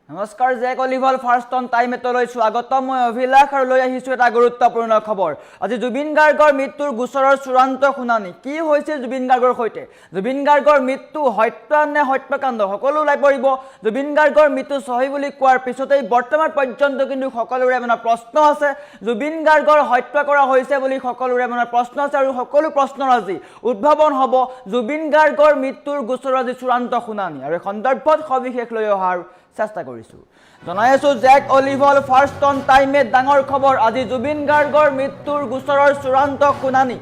নমস্কাৰ Jack অলিভল first on time এটলৈ স্বাগতম মই অভিলাষ আৰু লৈ আহিছো এটা গুৰুত্বপূৰ্ণ খবৰ আজি জুবিন গাৰ্গৰ মৃত্যুৰ গোচৰৰ চূড়ান্ত শুনানি কি হৈছিল জুবিন গাৰ্গৰ সৈতে জুবিন গাৰ্গৰ মৃত্যু হত্যা নে হত্যাকাণ্ড সকলো লাই পৰিব জুবিন গাৰ্গৰ মৃত্যু সহি বুলি কোৱাৰ পিছতেই বৰ্তমান পৰ্যন্ত কিন্তু সকলোৰে মনত প্ৰশ্ন আছে জুবিন গাৰ্গৰ হত্যা কৰা হৈছে বুলি সকলোৰে মনত প্ৰশ্ন আছে আৰু সকলো প্ৰশ্নৰ আজি উদ্ভাৱন হ'ব জুবিন গাৰ্গৰ মৃত্যুৰ গোচৰৰ আজি চূড়ান্ত শুনানি আৰু সন্দৰ্ভত সবিশেষ লৈ অহাৰ চেষ্টা কৰিছো জনাই আছো জেক অলিভল ফাৰ্ষ্ট অন টাইমে ডাঙৰ খবৰ আজি জুবিন গাৰ্গৰ মৃত্যুৰ গোচৰৰ চূড়ান্ত শুনানি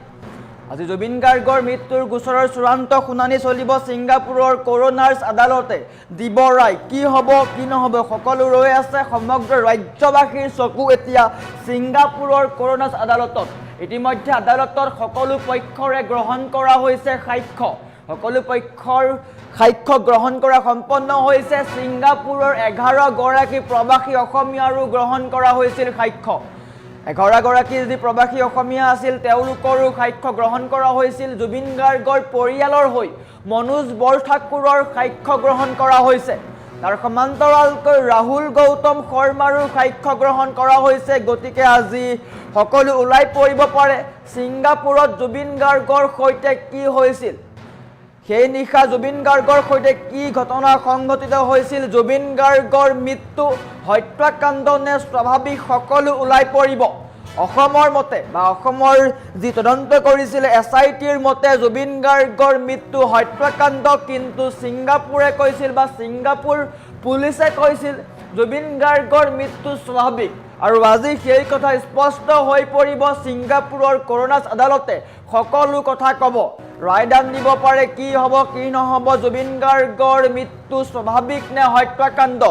আজি জুবিন গাৰ্গৰ মৃত্যুৰ গোচৰৰ চূড়ান্ত শুনানি চলিব ছিংগাপুৰৰ কৰোনাৰ্ছ আদালতে দিব ৰায় কি হ'ব কি নহ'ব সকলো ৰৈ আছে সমগ্ৰ ৰাজ্যবাসীৰ চকু এতিয়া ছিংগাপুৰৰ কৰোনাৰ্ছ আদালতত ইতিমধ্যে আদালতৰ সকলো পক্ষৰে গ্ৰহণ কৰা হৈছে সাক্ষ্য সকলো পক্ষৰ সাক্ষ্য গ্ৰহণ কৰা সম্পন্ন হৈছে ছিংগাপুৰৰ 11 গৰাকী প্ৰবাসী অসমীয়াৰো গ্ৰহণ কৰা হৈছিল সাক্ষ্য 11 গৰাকী যি প্ৰবাসী অসমীয়া আছিল তেওঁলোকৰো সাক্ষ্য গ্ৰহণ কৰা হৈছিল জুবিন গাৰ্গৰ পৰিয়ালৰ হৈ মনোজ বৰঠাকুৰৰ সাক্ষ্য গ্ৰহণ কৰা হৈছে তাৰ সমান্তৰালকৈ ৰাহুল গৌতম শৰ্মাৰো সাক্ষ্য গ্ৰহণ কৰা হৈছে গতিকে আজি সকলো ওলাই পৰিব পাৰে ছিংগাপুৰত জুবিন গাৰ্গৰ সৈতে কি হৈছিল সেই নিশা জুবিন গাৰ্গৰ সৈতে কি ঘটনা সংঘটিত হৈছিল জুবিন গাৰ্গৰ মৃত্যু হত্যাকাণ্ড নে স্বাভাৱিক সকলো ওলাই পৰিব অসমৰ মতে বা অসমৰ যি তদন্ত কৰিছিল SITৰ মতে জুবিন গাৰ্গৰ মৃত্যু হত্যাকাণ্ড কিন্তু ছিংগাপুৰে কৈছিল বা ছিংগাপুৰ পুলিচে কৈছিল জুবিন গাৰ্গৰ মৃত্যু স্বাভাৱিক আৰু আজি সেই কথা স্পষ্ট হৈ পৰিব ছিংগাপুৰৰ কৰোনাৰ্ছ আদালতে সকলো কথা ক'ব ৰায়দান দিব পাৰে কি হ'ব কি নহ'ব জুবিন গাৰ্গৰ মৃত্যু স্বাভাৱিক নে হত্যাকাণ্ড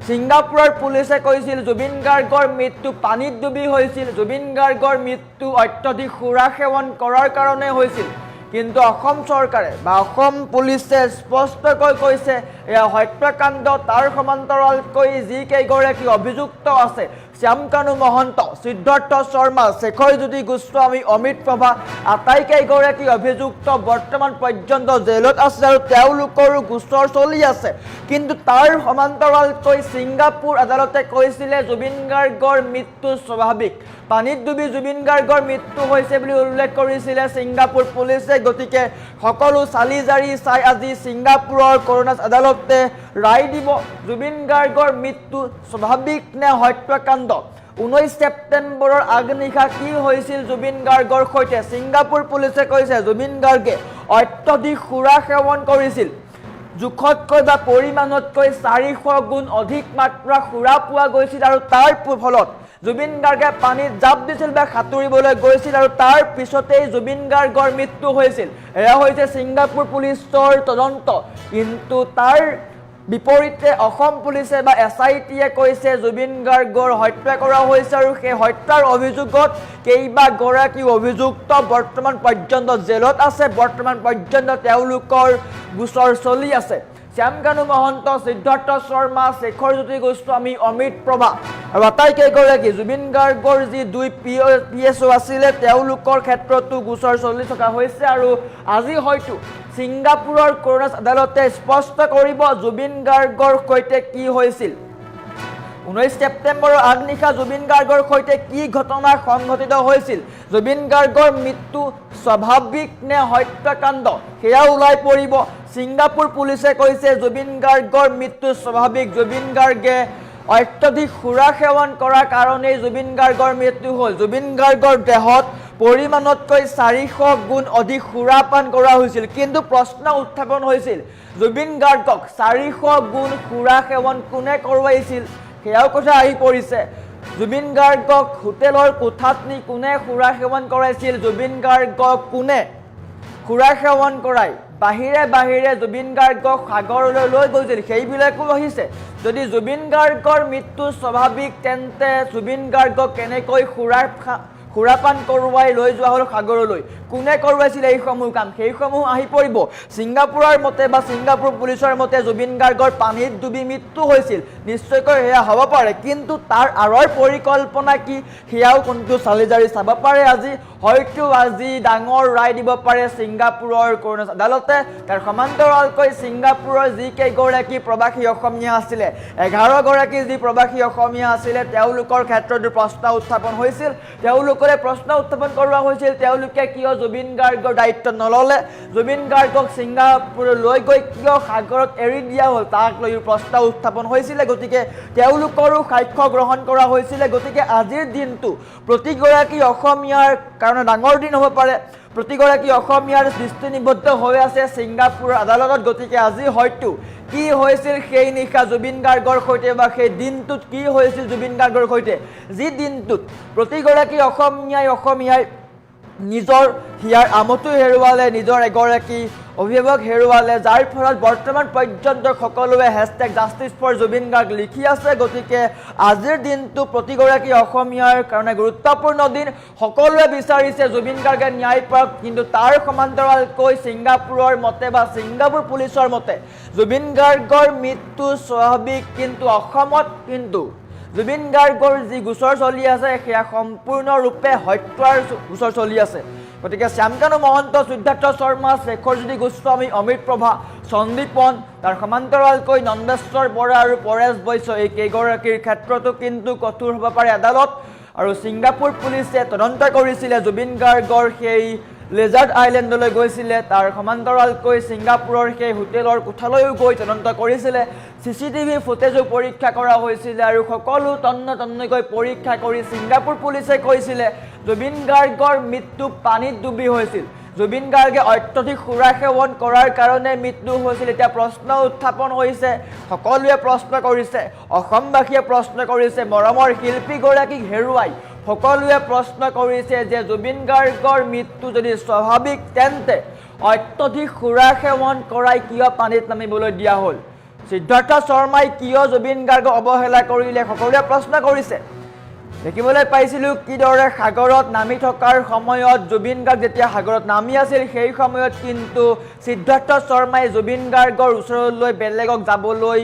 ছিংগাপুৰৰ পুলিচে কৈছিল জুবিন গাৰ্গৰ মৃত্যু পানীত ডুবি হৈছিল জুবিন গাৰ্গৰ মৃত্যু অত্যধিক সুৰা সেৱন কৰাৰ কাৰণে হৈছিল কিন্তু অসম চৰকাৰে বা অসম পুলিচে স্পষ্টকৈ কৈছে এয়া হত্যাকাণ্ড তাৰ সমান্তৰালকৈ যি কেইগৰাকী অভিযুক্ত আছে শ্যামকানু মহন্ত সিদ্ধাৰ্থ শৰ্মা শেখৰজ্যোতি গোস্বামী অমিত প্ৰভা আটাইকেইগৰাকী অভিযুক্ত বৰ্তমান পৰ্যন্ত জেলত আছে আৰু তেওঁলোকৰো গোচৰ চলি আছে কিন্তু তাৰ সমান্তৰালকৈ ছিংগাপুৰ আদালতে কৈছিলে জুবিন গাৰ্গৰ মৃত্যু স্বাভাৱিক পানীত ডুবি জুবিন গাৰ্গৰ মৃত্যু হৈছে বুলি উল্লেখ কৰিছিলে ছিংগাপুৰ পুলিচে গতিকে সকলো চালি জাৰি চাই আজি ছিংগাপুৰৰ কৰোনাৰ্ছ আদালতে ৰায় দিব জুবিন গাৰ্গৰ মৃত্যু স্বাভাৱিক নে হত্যাকাণ্ড 19 ছেপ্টেম্বৰৰ আগনিশা কি হৈছিল জুবিন গাৰ্গৰ সৈতে ছিংগাপুৰ পুলিচে কৈছে জুবিন গাৰ্গে অত্যধিক সুৰা সেৱন কৰিছিল জোখতকৈ বা পৰিমাণতকৈ 400 গুণ অধিক মাত্ৰা সুৰা পোৱা গৈছিল আৰু তাৰ ফলত জুবিন গাৰ্গে পানীত জাপ দিছিল বা সাঁতুৰিবলৈ গৈছিল আৰু তাৰ পিছতেই জুবিন গাৰ্গৰ মৃত্যু হৈছিল এয়া হৈছে ছিংগাপুৰ পুলিচৰ তদন্ত কিন্তু তাৰ বিপৰীতে অসম পুলিচে বা SITয়ে কৈছে জুবিন গাৰ্গৰ হত্যা কৰা হৈছে আৰু সেই হত্যাৰ অভিযোগত কেইবা গৰাকী অভিযুক্ত বৰ্তমান পৰ্যন্ত জেলত আছে বৰ্তমান পৰ্যন্ত তেওঁলোকৰ গোচৰ চলি আছে শ্যামকানু মহন্ত সিদ্ধাৰ্থ শৰ্মা শেখৰজ্যোতি গোস্বামী অমিত প্ৰভা আৰু আটাইকেইগৰাকী জুবিন গাৰ্গৰ যি দুই PSO আছিলে তেওঁলোকৰ ক্ষেত্ৰতো গোচৰ চলি থকা হৈছে আৰু আজি হয়তো ছিংগাপুৰৰ কৰোনাৰ্ছ আদালতে স্পষ্ট কৰিব জুবিন গাৰ্গৰ সৈতে কি হৈছিল 19 ছেপ্টেম্বৰৰ আগনিশা জুবিন গাৰ্গৰ সৈতে কি ঘটনা সংঘটিত হৈছিল জুবিন গাৰ্গৰ মৃত্যু স্বাভাৱিক নে হত্যাকাণ্ড সেয়া ওলাই পৰিব ছিংগাপুৰ পুলিচে কৈছে জুবিন গাৰ্গৰ মৃত্যু স্বাভাৱিক জুবিন গাৰ্গে অত্যধিক সুৰা সেৱন কৰাৰ কাৰণেই জুবিন গাৰ্গৰ মৃত্যু হ'ল জুবিন গাৰ্গৰ দেহত পৰিমাণতকৈ 400 গুণ অধিক সুৰা পান কৰা হৈছিল কিন্তু প্ৰশ্ন উত্থাপন হৈছিল জুবিন গাৰ্গক 400 গুণ সুৰা সেৱন কোনে কৰোৱাইছিল সেয়াও কথা আহি পৰিছে জুবিন গাৰ্গক হোটেলৰ কোঠাত নি কোনে সুৰা সেৱন কৰাইছিল জুবিন গাৰ্গক কোনে সুৰা সেৱন কৰাই বাহিৰে বাহিৰে জুবিন গাৰ্গক সাগৰলৈ লৈ গৈছিল সেইবিলাকো আহিছে যদি জুবিন গাৰ্গৰ মৃত্যু স্বাভাৱিক তেন্তে জুবিন গাৰ্গক কেনেকৈ সুৰাপান কৰোৱাই লৈ যোৱা হ'ল সাগৰলৈ কোনে কৰোৱাইছিল এইসমূহ কাম সেইসমূহ আহি পৰিব ছিংগাপুৰৰ মতে বা ছিংগাপুৰ পুলিচৰ মতে জুবিন গাৰ্গৰ পানীত ডুবি মৃত্যু হৈছিল নিশ্চয়কৈ সেয়া হ'ব পাৰে কিন্তু তাৰ আঁৰৰ পৰিকল্পনা কি সেয়াও কোনটো চালি জাৰি চাব পাৰে আজি হয়তো আজি ডাঙৰ ৰায় দিব পাৰে ছিংগাপুৰৰ কৰোণা আদালতে তাৰ সমান্তৰালকৈ ছিংগাপুৰৰ যিকেইগৰাকী প্ৰৱাসী অসমীয়া আছিলে 11 গৰাকী যি প্ৰৱাসী অসমীয়া আছিলে তেওঁলোকৰ ক্ষেত্ৰত প্ৰশ্ন উত্থাপন হৈছিল তেওঁলোকৰে প্ৰশ্ন উত্থাপন কৰোৱা হৈছিল তেওঁলোকে কিয় জুবিন গাৰ্গৰ দায়িত্ব নললে জুবিন গাৰ্গক ছিংগাপুৰলৈ গৈ কিয় সাগৰত এৰি দিয়া হ'ল তাক লৈ প্ৰশ্ন উত্থাপন হৈছিল গতিকে তেওঁলোকৰো সাক্ষ্য গ্ৰহণ কৰা হৈছিল গতিকে আজিৰ দিনটো প্ৰতিগৰাকী অসমীয়াৰ কাৰণে ডাঙৰ দিন হ'ব পাৰে প্ৰতিগৰাকী অসমীয়াৰ দৃষ্টি নিবদ্ধ হৈ আছে ছিংগাপুৰৰ আদালতত গতিকে আজি হয়তো কি হৈছিল সেই নিশা জুবিন গাৰ্গৰ সৈতে বা সেই দিনটোত কি হৈছিল জুবিন গাৰ্গৰ সৈতে যি দিনটোত প্ৰতিগৰাকী অসমীয়াই নিজৰ হিয়াৰ আমতো হেৰুৱালে নিজৰ এগৰাকী অভিভাৱক হেৰুৱালে যাৰ ফলত বৰ্তমান পৰ্যন্ত সকলোৱে #JusticeForJubin Garg লিখি আছে গতিকে আজিৰ দিনটো প্ৰতিগৰাকী অসমীয়াৰ কাৰণে গুৰুত্বপূৰ্ণ দিন সকলোৱে বিচাৰিছে জুবিন গাৰ্গে ন্যায় পাওক কিন্তু তাৰ সমান্তৰালকৈ ছিংগাপুৰৰ মতে বা ছিংগাপুৰ পুলিচৰ মতে জুবিন গাৰ্গৰ মৃত্যু স্বাভাৱিক কিন্তু অসমত কিন্তু জুবিন গাৰ্গৰ যি গোচৰ চলি আছে সেয়া সম্পূৰ্ণৰূপে হত্যাৰ গোচৰ চলি আছে গতিকে শ্যামকানু মহন্ত সিদ্ধাৰ্থ শৰ্মা শেখৰজ্যোতি গোস্বামী অমিত প্ৰভা সন্দীপন তাৰ সমান্তৰালকৈ নন্দেশ্বৰ বৰা আৰু পৰেশ বৈশ্য এই কেইগৰাকীৰ ক্ষেত্ৰতো কিন্তু কঠোৰ হ'ব পাৰে আদালত আৰু ছিংগাপুৰ পুলিচে তদন্ত কৰিছিলে জুবিন গাৰ্গৰ সেই লেজাৰ্ড আইলেণ্ডলৈ গৈছিলে তাৰ সমান্তৰালকৈ ছিংগাপুৰৰ সেই হোটেলৰ কোঠালৈও গৈ তদন্ত কৰিছিলে চিচিটিভি ফুটেজো পৰীক্ষা কৰা হৈছিল আৰু সকলো তন্নতন্নকৈ পৰীক্ষা কৰি ছিংগাপুৰ পুলিচে কৈছিলে জুবিন গাৰ্গৰ মৃত্যু পানীত ডুবি হৈছিল জুবিন গাৰ্গে অত্যধিক সুৰা সেৱন কৰাৰ কাৰণে মৃত্যু হৈছিল এতিয়া প্ৰশ্ন উত্থাপন হৈছে সকলোৱে প্ৰশ্ন কৰিছে অসমবাসীয়ে প্ৰশ্ন কৰিছে মৰমৰ শিল্পীগৰাকীক হেৰুৱাই সকলোৱে প্ৰশ্ন কৰিছে যে জুবিন গাৰ্গৰ মৃত্যু যদি স্বাভাৱিক তেন্তে অত্যধিক সুৰা সেৱন কৰাই কিয় পানীত নামিবলৈ দিয়া হ'ল সিদ্ধাৰ্থ শৰ্মাই কিয় জুবিন গাৰ্গক অৱহেলা কৰিলে সকলোৱে প্ৰশ্ন কৰিছে দেখিবলৈ পাইছিলোঁ কিদৰে সাগৰত নামি থকাৰ সময়ত জুবিন গাৰ্গ যেতিয়া সাগৰত নামি আছিল সেই সময়ত কিন্তু সিদ্ধাৰ্থ শৰ্মাই জুবিন গাৰ্গৰ ওচৰলৈ বেলেগক যাবলৈ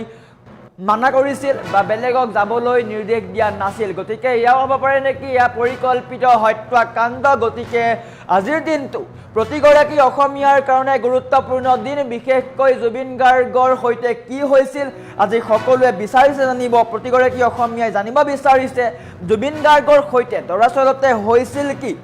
মানা কৰিছিল বা বেলেগক যাবলৈ নিৰ্দেশ দিয়া নাছিল গতিকে ইয়াও হ'ব পাৰে নেকি ইয়া পৰিকল্পিত হত্যাকাণ্ড গতিকে আজিৰ দিনটো প্ৰতিগৰাকী অসমীয়াৰ কাৰণে গুৰুত্বপূৰ্ণ দিন বিশেষকৈ জুবিন গাৰ্গৰ সৈতে কি হৈছিল আজি সকলোৱে বিচাৰিছে জানিব প্ৰতিগৰাকী অসমীয়াই জানিব বিচাৰিছে জুবিন গাৰ্গৰ সৈতে দৰাচলতে হৈছিল কি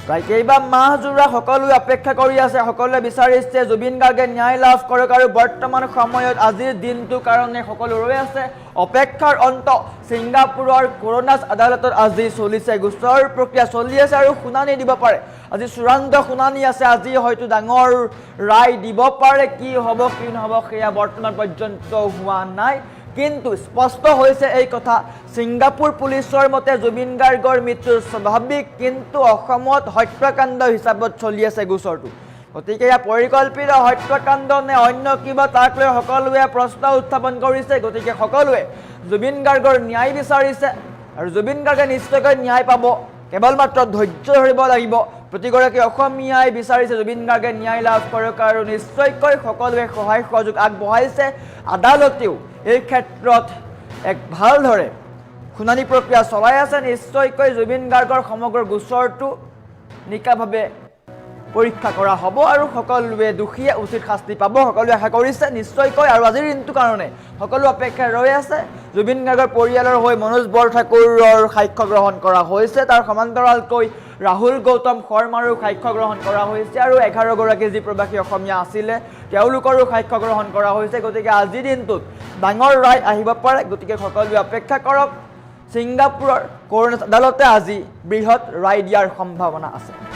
প্ৰায় কেইবা মাহ জোৰা সকলোৱে অপেক্ষা কৰি আছে সকলোৱে বিচাৰিছে জুবিন গাৰ্গে ন্যায় লাভ কৰক আৰু বৰ্তমান সময়ত আজিৰ দিনটোৰ কাৰণে সকলো ৰৈ আছে অপেক্ষাৰ অন্ত ছিংগাপুৰৰ কৰোণা আদালতত আজি চলিছে গোচৰ প্ৰক্ৰিয়া চলি আছে আৰু শুনানি দিব পাৰে আজি চূড়ান্ত শুনানি আছে আজি হয়তো ডাঙৰ ৰায় দিব পাৰে কি হ'ব কি নহ'ব সেয়া বৰ্তমান পৰ্যন্ত হোৱা নাই কিন্তু স্পষ্ট হৈছে এই কথা ছিংগাপুৰ পুলিচৰ মতে জুবিন গাৰ্গৰ মৃত্যু স্বাভাৱিক কিন্তু অসমত হত্যাকাণ্ড হিচাপত চলি আছে গোচৰটো গতিকে ইয়া পৰিকল্পিত হত্যাকাণ্ড নে অন্য কিবা তাক লৈ সকলোৱে প্ৰশ্ন উত্থাপন কৰিছে গতিকে সকলোৱে জুবিন গাৰ্গৰ ন্যায় বিচাৰিছে আৰু জুবিন গাৰ্গে নিশ্চয়কৈ ন্যায় পাব কেৱল মাত্ৰ ধৈৰ্য ধৰিব লাগিব প্ৰতিগৰাকী অসমীয়াই বিচাৰিছে জুবিন গাৰ্গে ন্যায় লাভ কৰক আৰু নিশ্চয়কৈ সকলোৱে সহায় সহযোগ আগবঢ়াইছে আদালতেও এই ক্ষেত্ৰত এক ভালদৰে শুনানি প্ৰক্ৰিয়া চলাই আছে নিশ্চয়কৈ জুবিন গাৰ্গৰ সমগ্ৰ গোচৰটো নিকাভাৱে পৰীক্ষা কৰা হ'ব আৰু সকলোৱে দোষীয়ে উচিত শাস্তি পাব সকলোৱে আশা কৰিছে নিশ্চয়কৈ আৰু আজিৰ দিনটোৰ কাৰণে সকলো অপেক্ষাত ৰৈ আছে জুবিন গাৰ্গৰ পৰিয়ালৰ হৈ মনোজ বৰঠাকুৰৰ সাক্ষ্য গ্ৰহণ কৰা হৈছে তাৰ সমান্তৰালকৈ ৰাহুল গৌতম শৰ্মাৰো সাক্ষ্য গ্ৰহণ কৰা হৈছে আৰু 11 গৰাকী যি প্ৰৱাসী অসমীয়া আছিলে তেওঁলোকৰো সাক্ষ্য গ্ৰহণ কৰা হৈছে গতিকে আজিৰ দিনটোত ডাঙৰ ৰায় আহিব পাৰে গতিকে সকলোৱে অপেক্ষা কৰক ছিংগাপুৰৰ কৰোণা আদালতে আজি বৃহৎ ৰায় দিয়াৰ সম্ভাৱনা আছে